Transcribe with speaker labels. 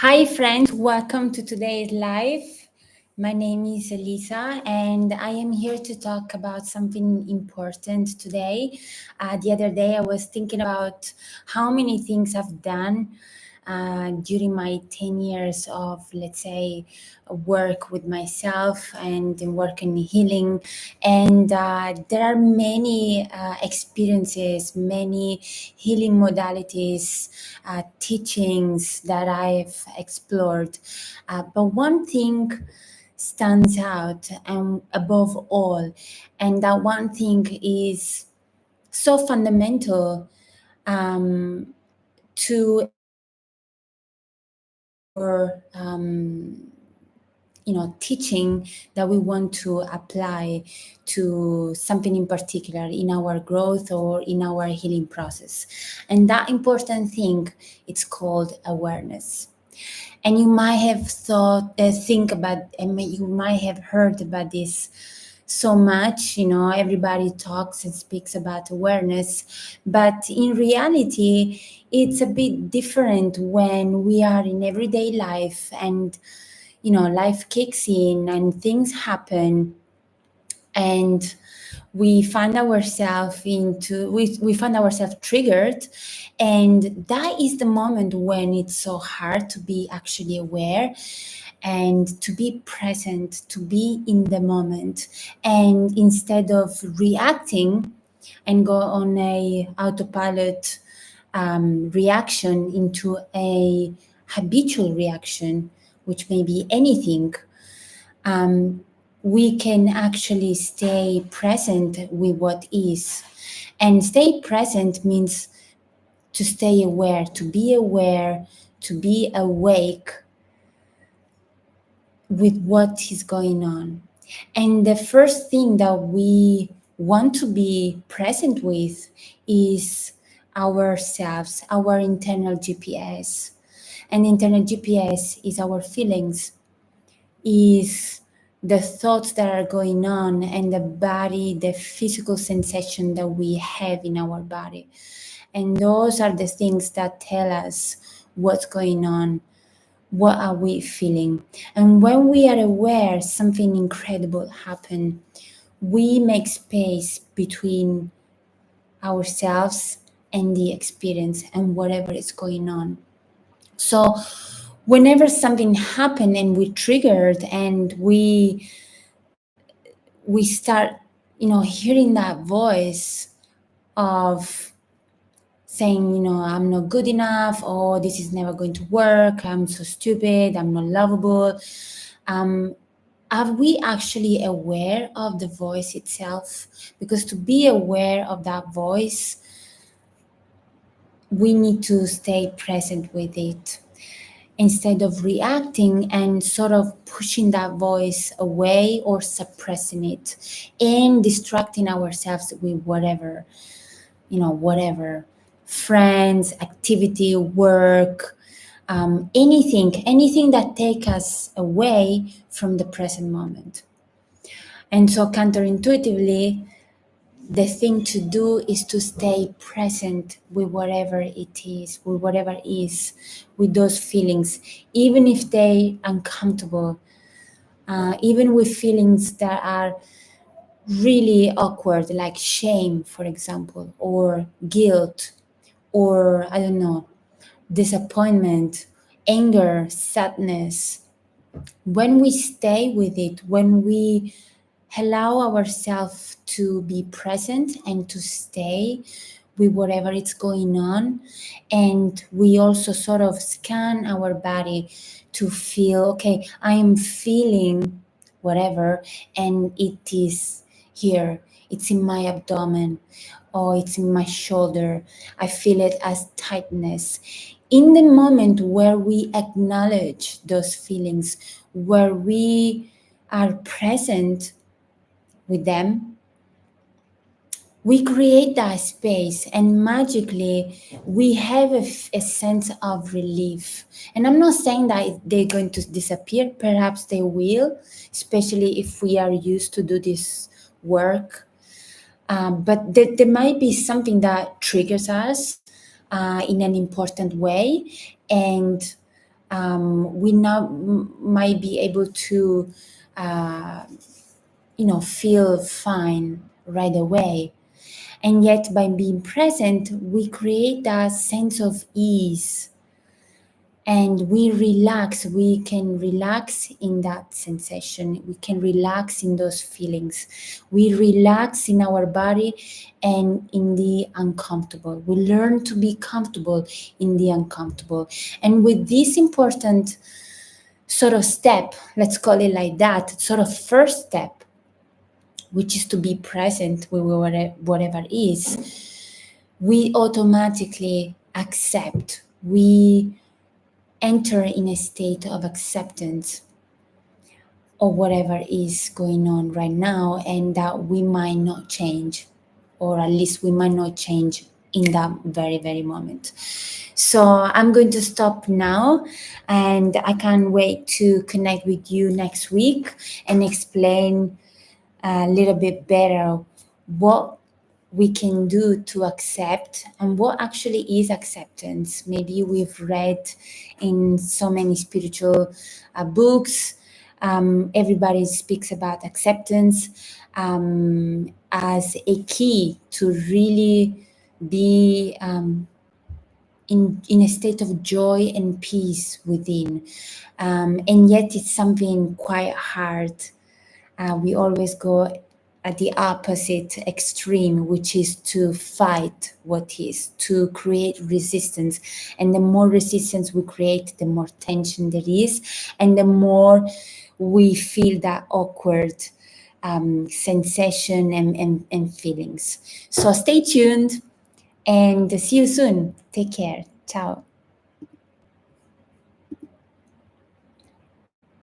Speaker 1: Hi, friends. Welcome to today's live. My name is Elisa, and I am here to talk about something important today. The other day, I was thinking about how many things I've done during my 10 years of, let's say, work with myself and work in healing. And there are many experiences, many healing modalities, teachings that I've explored. But one thing stands out and above all, and that one thing is so fundamental to our teaching that we want to apply to something in particular in our growth or in our healing process. And that important thing, it's called awareness. And you might have think about, and you might have heard about this so much. Everybody talks and speaks about awareness, but in reality, it's a bit different when we are in everyday life and life kicks in and things happen, and we find ourselves triggered, and that is the moment when it's so hard to be actually aware and to be present, to be in the moment, and instead of reacting and go on a autopilot reaction into a habitual reaction, which may be anything, we can actually stay present with what is. And stay present means to stay aware, to be awake with what is going on. And the first thing that we want to be present with is ourselves, our internal GPS. And internal GPS is our feelings, is the thoughts that are going on, and the body, the physical sensation that we have in our body. And those are the things that tell us what's going on, what are we feeling. And when we are aware something incredible happened, we make space between ourselves and the experience and whatever is going on. So whenever something happened and we triggered and we start hearing that voice of saying, I'm not good enough, or this is never going to work, I'm so stupid, I'm not lovable, are we actually aware of the voice itself? Because to be aware of that voice, we need to stay present with it instead of reacting and sort of pushing that voice away or suppressing it and distracting ourselves with whatever friends, activity, work, anything that take us away from the present moment. And so counterintuitively, the thing to do is to stay present with whatever it is, with those feelings, even if they uncomfortable, even with feelings that are really awkward, like shame, for example, or guilt, or I don't know, disappointment, anger, sadness. When we stay with it, when we allow ourselves to be present and to stay with whatever is going on, and we also sort of scan our body to feel, okay, I am feeling whatever, and it is here, it's in my abdomen, or it's in my shoulder, I feel it as tightness. In the moment where we acknowledge those feelings, where we are present with them, we create that space, and magically we have a sense of relief. And I'm not saying that they're going to disappear, perhaps they will, especially if we are used to do this work. But there might be something that triggers us in an important way, and we now might be able to, uh, feel fine right away. And yet, by being present, we create that sense of ease and we relax. We can relax in that sensation. We can relax in those feelings. We relax in our body and in the uncomfortable. We learn to be comfortable in the uncomfortable. And with this important sort of step, let's call it like that, sort of first step, which is to be present with whatever is, we automatically accept. We enter in a state of acceptance of whatever is going on right now, and that we might not change, or at least we might not change in that very, very moment. So I'm going to stop now, and I can't wait to connect with you next week and explain a little bit better what we can do to accept and what actually is acceptance. Maybe we've read in so many spiritual books, everybody speaks about acceptance as a key to really be in a state of joy and peace within. And yet it's something quite hard. We always go at the opposite extreme, which is to fight what is, to create resistance. And the more resistance we create, the more tension there is, and the more we feel that awkward sensation and feelings. So stay tuned and see you soon. Take care. Ciao.